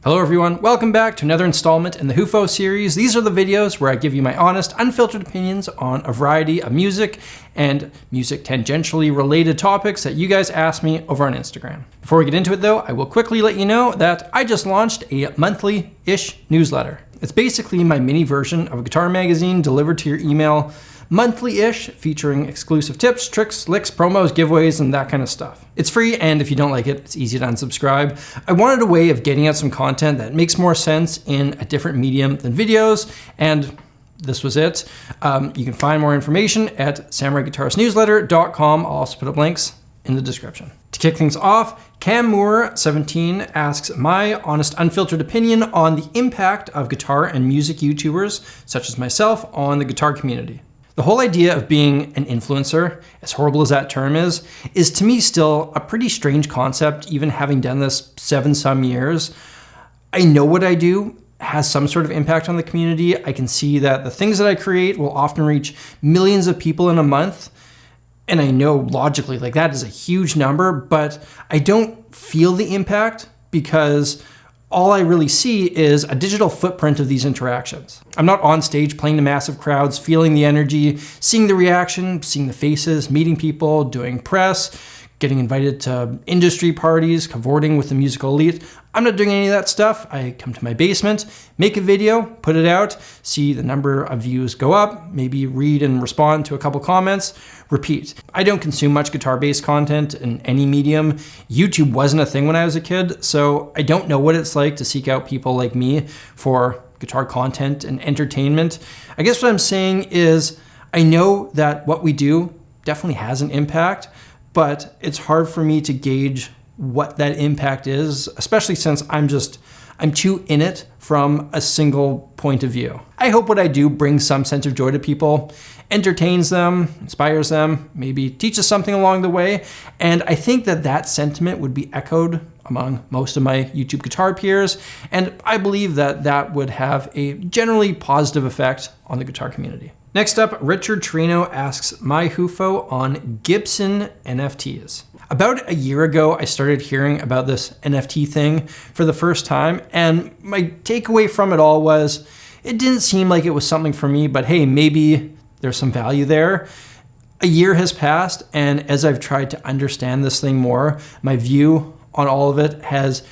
Hello everyone, welcome back to another installment in the HUFO series. These are the videos where I give you my honest, unfiltered opinions on a variety of music and music tangentially related topics that you guys asked me over on Instagram. Before we get into it though, I will quickly let you know that I just launched a monthly-ish newsletter. It's basically my mini version of a guitar magazine delivered to your email monthly-ish, featuring exclusive tips, tricks, licks, promos, giveaways, and that kind of stuff. It's free, and if you don't like it, it's easy to unsubscribe. I wanted a way of getting out some content that makes more sense in a different medium than videos, and this was it. You can find more information at samuraiguitaristnewsletter.com. I'll also put up links in the description. To kick things off, Cam Moore 17 asks my honest, unfiltered opinion on the impact of guitar and music YouTubers, such as myself, on the guitar community. The whole idea of being an influencer, as horrible as that term is to me still a pretty strange concept, even having done this 7-some years. I know what I do has some sort of impact on the community. I can see that the things that I create will often reach millions of people in a month. And I know logically, like, that is a huge number, but I don't feel the impact because all I really see is a digital footprint of these interactions. I'm not on stage playing to massive crowds, feeling the energy, seeing the reaction, seeing the faces, meeting people, doing press, getting invited to industry parties, cavorting with the musical elite. I'm not doing any of that stuff. I come to my basement, make a video, put it out, see the number of views go up, maybe read and respond to a couple comments, repeat. I don't consume much guitar-based content in any medium. YouTube wasn't a thing when I was a kid, so I don't know what it's like to seek out people like me for guitar content and entertainment. I guess what I'm saying is I know that what we do definitely has an impact, but it's hard for me to gauge what that impact is, especially since I'm too in it from a single point of view. I hope what I do brings some sense of joy to people, entertains them, inspires them, maybe teaches something along the way. And I think that that sentiment would be echoed among most of my YouTube guitar peers. And I believe that that would have a generally positive effect on the guitar community. Next up, Richard Trino asks my HUFO on Gibson NFTs. About a year ago, I started hearing about this NFT thing for the first time, and my takeaway from it all was it didn't seem like it was something for me, but hey, maybe there's some value there. A year has passed, and as I've tried to understand this thing more, my view on all of it has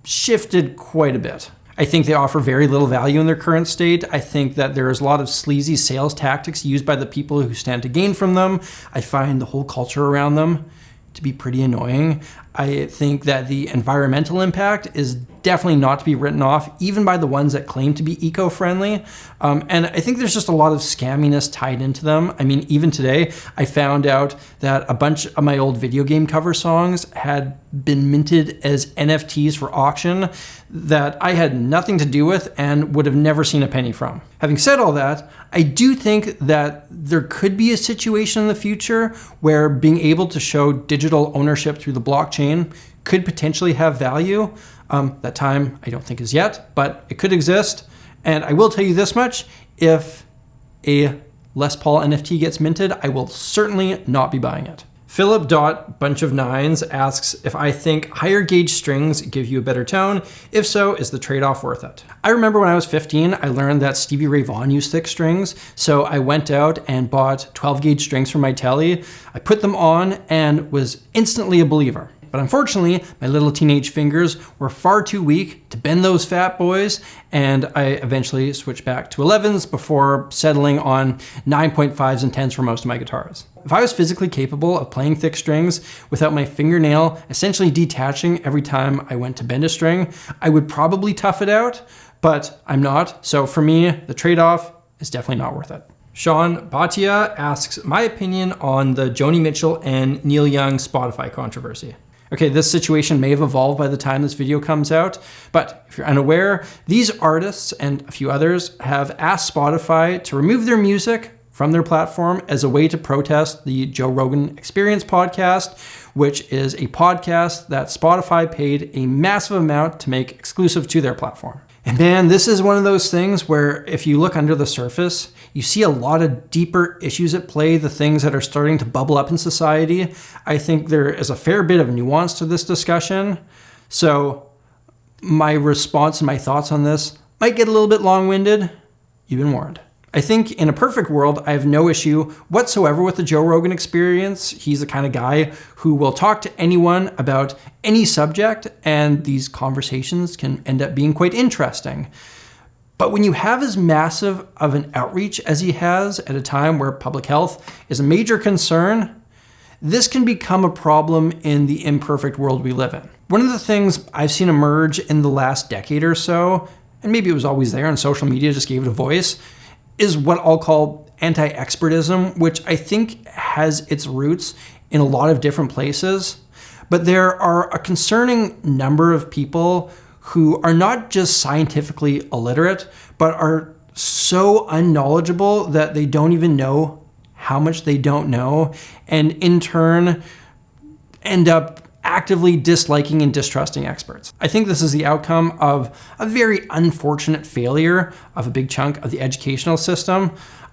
shifted quite a bit. I think they offer very little value in their current state. I think that there is a lot of sleazy sales tactics used by the people who stand to gain from them. I find the whole culture around them to be pretty annoying. I think that the environmental impact is definitely not to be written off, even by the ones that claim to be eco-friendly. And I think there's just a lot of scamminess tied into them. I mean, even today, I found out that a bunch of my old video game cover songs had been minted as NFTs for auction that I had nothing to do with and would have never seen a penny from. Having said all that, I do think that there could be a situation in the future where being able to show digital ownership through the blockchain could potentially have value. That time I don't think is yet, but it could exist. And I will tell you this much, if a Les Paul NFT gets minted, I will certainly not be buying it. Philip Bunch of Nines asks if I think higher gauge strings give you a better tone. If so, is the trade-off worth it? I remember when I was 15, I learned that Stevie Ray Vaughan used thick strings. So I went out and bought 12 gauge strings for my telly. I put them on and was instantly a believer. But unfortunately, my little teenage fingers were far too weak to bend those fat boys, and I eventually switched back to 11s before settling on 9.5s and 10s for most of my guitars. If I was physically capable of playing thick strings without my fingernail essentially detaching every time I went to bend a string, I would probably tough it out, but I'm not. So for me, the trade-off is definitely not worth it. Sean Bhatia asks my opinion on the Joni Mitchell and Neil Young Spotify controversy. Okay, this situation may have evolved by the time this video comes out, but if you're unaware, these artists and a few others have asked Spotify to remove their music from their platform as a way to protest the Joe Rogan Experience podcast, which is a podcast that Spotify paid a massive amount to make exclusive to their platform. And man, this is one of those things where if you look under the surface, you see a lot of deeper issues at play, the things that are starting to bubble up in society. I think there is a fair bit of nuance to this discussion. So my response and my thoughts on this might get a little bit long-winded. You've been warned. I think in a perfect world, I have no issue whatsoever with the Joe Rogan experience. He's the kind of guy who will talk to anyone about any subject, and these conversations can end up being quite interesting. But when you have as massive of an outreach as he has at a time where public health is a major concern, this can become a problem in the imperfect world we live in. One of the things I've seen emerge in the last decade or so, and maybe it was always there and social media just gave it a voice, is what I'll call anti-expertism, which I think has its roots in a lot of different places. But there are a concerning number of people who are not just scientifically illiterate, but are so unknowledgeable that they don't even know how much they don't know, and in turn end up actively disliking and distrusting experts. I think this is the outcome of a very unfortunate failure of a big chunk of the educational system.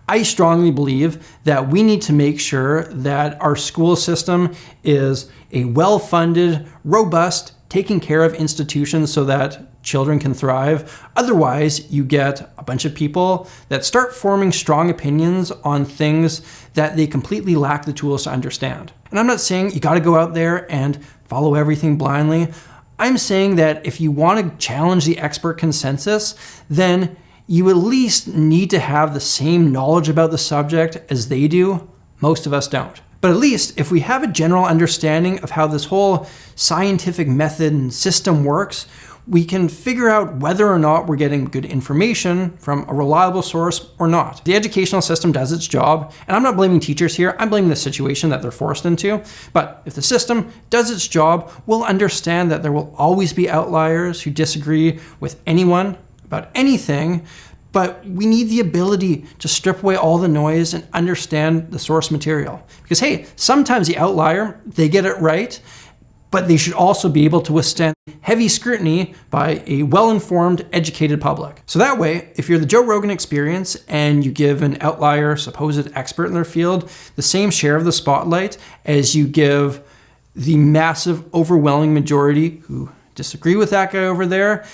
I strongly believe that we need to make sure that our school system is a well-funded, robust, taking care of institution so that children can thrive. Otherwise, you get a bunch of people that start forming strong opinions on things that they completely lack the tools to understand. And I'm not saying you got to go out there and follow everything blindly. I'm saying that if you want to challenge the expert consensus, then you at least need to have the same knowledge about the subject as they do. Most of us don't. But at least if we have a general understanding of how this whole scientific method and system works, we can figure out whether or not we're getting good information from a reliable source or not. The educational system does its job, and I'm not blaming teachers here, I'm blaming the situation that they're forced into. But if the system does its job, we'll understand that there will always be outliers who disagree with anyone about anything, but we need the ability to strip away all the noise and understand the source material. Because hey, sometimes the outlier, they get it right, but they should also be able to withstand heavy scrutiny by a well-informed, educated public. So that way, if you're the Joe Rogan experience and you give an outlier, supposed expert in their field, the same share of the spotlight as you give the massive, overwhelming majority who disagree with that guy over there,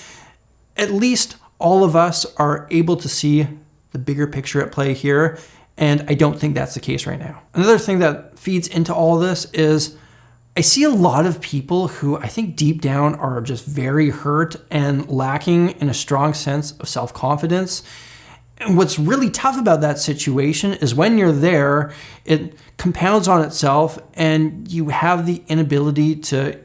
at least all of us are able to see the bigger picture at play here, and I don't think that's the case right now. Another thing that feeds into all this is I see a lot of people who I think deep down are just very hurt and lacking in a strong sense of self-confidence. And what's really tough about that situation is when you're there, it compounds on itself and you have the inability to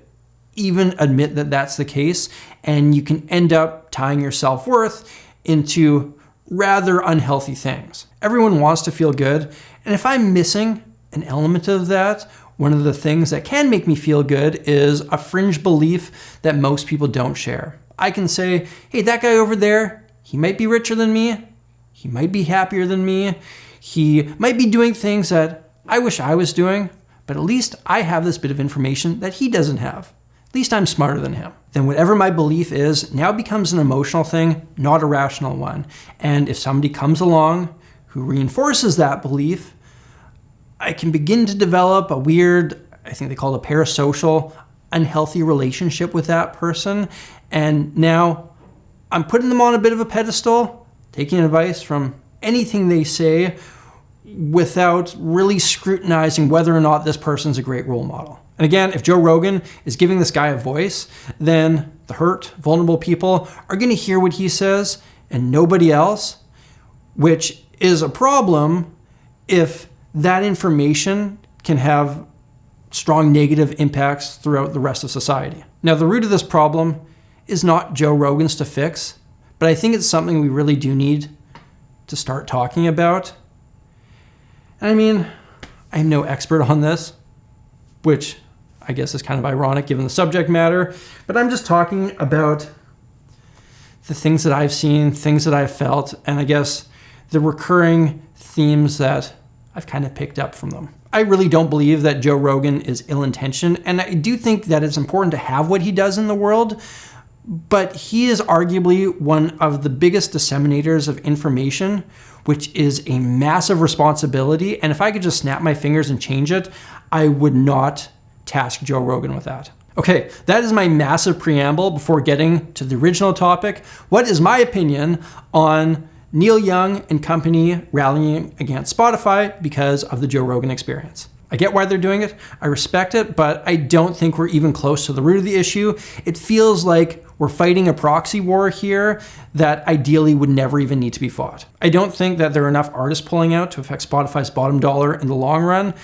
even admit that that's the case, and you can end up tying your self-worth into rather unhealthy things. Everyone wants to feel good, and if I'm missing an element of that, one of the things that can make me feel good is a fringe belief that most people don't share. I can say, hey, that guy over there, he might be richer than me, he might be happier than me, he might be doing things that I wish I was doing, but at least I have this bit of information that he doesn't have. At least I'm smarter than him. Then whatever my belief is now becomes an emotional thing, not a rational one. And if somebody comes along who reinforces that belief, I can begin to develop a weird, I think they call it a parasocial, unhealthy relationship with that person. And now I'm putting them on a bit of a pedestal, taking advice from anything they say without really scrutinizing whether or not this person's a great role model. And again, if Joe Rogan is giving this guy a voice, then the hurt, vulnerable people are going to hear what he says and nobody else, which is a problem if that information can have strong negative impacts throughout the rest of society. Now, the root of this problem is not Joe Rogan's to fix, but I think it's something we really do need to start talking about. And I mean, I'm no expert on this, which I guess is kind of ironic given the subject matter, but I'm just talking about the things that I've seen, things that I've felt, and I guess the recurring themes that I've kind of picked up from them. I really don't believe that Joe Rogan is ill-intentioned, and I do think that it's important to have what he does in the world, but he is arguably one of the biggest disseminators of information, which is a massive responsibility, and if I could just snap my fingers and change it, I would not task Joe Rogan with that. Okay, that is my massive preamble before getting to the original topic. What is my opinion on Neil Young and company rallying against Spotify because of the Joe Rogan Experience? I get why they're doing it, I respect it, but I don't think we're even close to the root of the issue. It feels like we're fighting a proxy war here that ideally would never even need to be fought. I don't think that there are enough artists pulling out to affect Spotify's bottom dollar in the long run.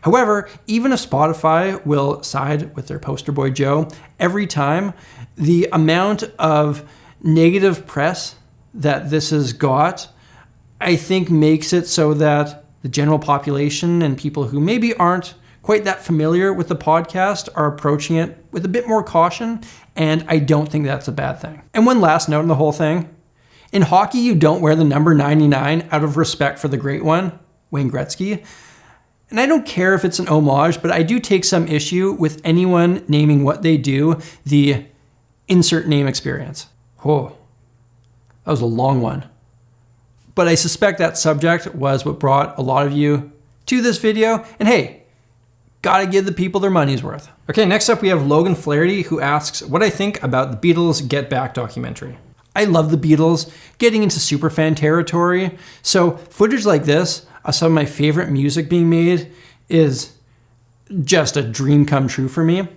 However, even if Spotify will side with their poster boy Joe, every time, the amount of negative press that this has got, I think makes it so that the general population and people who maybe aren't quite that familiar with the podcast are approaching it with a bit more caution, and I don't think that's a bad thing. And one last note on the whole thing. In hockey, you don't wear the number 99 out of respect for the great one, Wayne Gretzky. And I don't care if it's an homage, but I do take some issue with anyone naming what they do the insert name experience. Oh, that was a long one. But I suspect that subject was what brought a lot of you to this video. And hey, gotta give the people their money's worth. Okay, next up we have Logan Flaherty, who asks what I think about the Beatles Get Back documentary. I love the Beatles, getting into superfan territory. So footage like this of some of my favorite music being made is just a dream come true for me.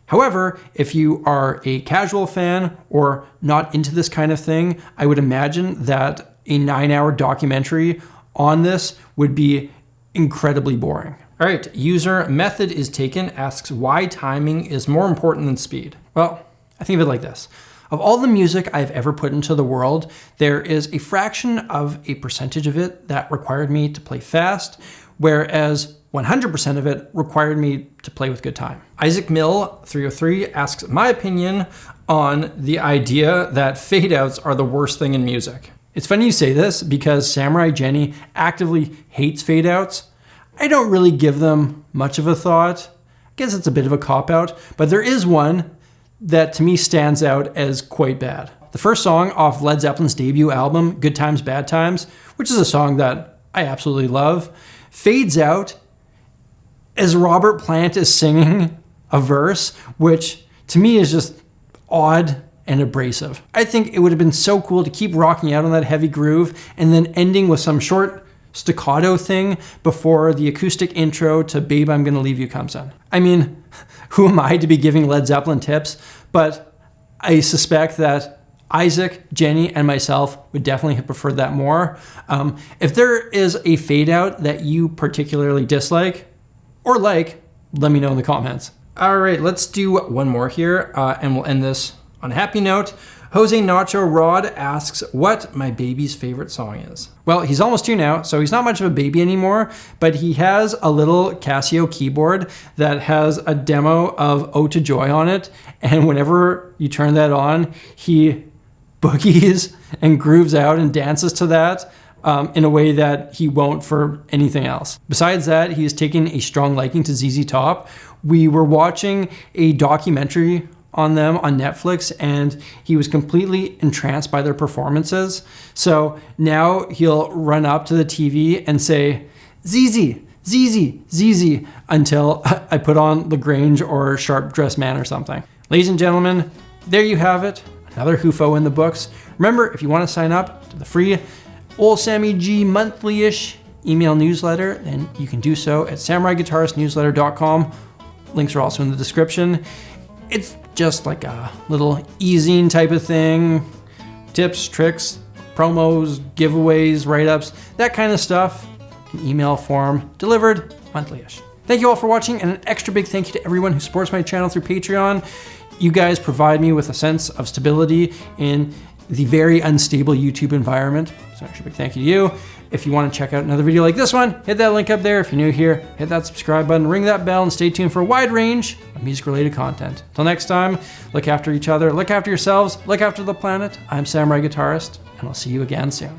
However, if you are a casual fan or not into this kind of thing, I would imagine that a 9-hour documentary on this would be incredibly boring. All right, user Method is Taken asks why timing is more important than speed. Well, I think of it like this. Of all the music I've ever put into the world, there is a fraction of a percentage of it that required me to play fast, whereas 100% of it required me to play with good time. Isaac Mill 303 asks my opinion on the idea that fade outs are the worst thing in music. It's funny you say this because Samurai Jenny actively hates fade outs. I don't really give them much of a thought. I guess it's a bit of a cop-out, but there is one that to me stands out as quite bad. The first song off Led Zeppelin's debut album, Good Times, Bad Times, which is a song that I absolutely love, fades out as Robert Plant is singing a verse, which to me is just odd and abrasive. I think it would have been so cool to keep rocking out on that heavy groove and then ending with some short staccato thing before the acoustic intro to Babe, I'm Gonna Leave You comes in. I mean, who am I to be giving Led Zeppelin tips? But I suspect that Isaac, Jenny, and myself would definitely have preferred that more. If there is a fade out that you particularly dislike or like, let me know in the comments. All right, let's do one more here and we'll end this on a happy note. Jose Nacho Rod asks what my baby's favorite song is. Well, he's almost 2 now, so he's not much of a baby anymore, but he has a little Casio keyboard that has a demo of Ode to Joy on it, and whenever you turn that on, he boogies and grooves out and dances to that in a way that he won't for anything else. Besides that, he has taken a strong liking to ZZ Top. We were watching a documentary on them on Netflix, and he was completely entranced by their performances. So now he'll run up to the TV and say, ZZ, ZZ, ZZ, until I put on LaGrange or Sharp Dressed Man or something. Ladies and gentlemen, there you have it. Another HUFO in the books. Remember, if you want to sign up to the free Old Sammy G monthly-ish email newsletter, then you can do so at samuraiguitaristnewsletter.com. Links are also in the description. It's just like a little e-zine type of thing. Tips, tricks, promos, giveaways, write-ups, that kind of stuff in email form, delivered monthly-ish. Thank you all for watching, and an extra big thank you to everyone who supports my channel through Patreon. You guys provide me with a sense of stability in the very unstable YouTube environment. So extra big thank you to you. If you want to check out another video like this one, hit that link up there. If you're new here, hit that subscribe button, ring that bell, and stay tuned for a wide range of music-related content. Till next time, look after each other, look after yourselves, look after the planet. I'm Samurai Guitarist, and I'll see you again soon.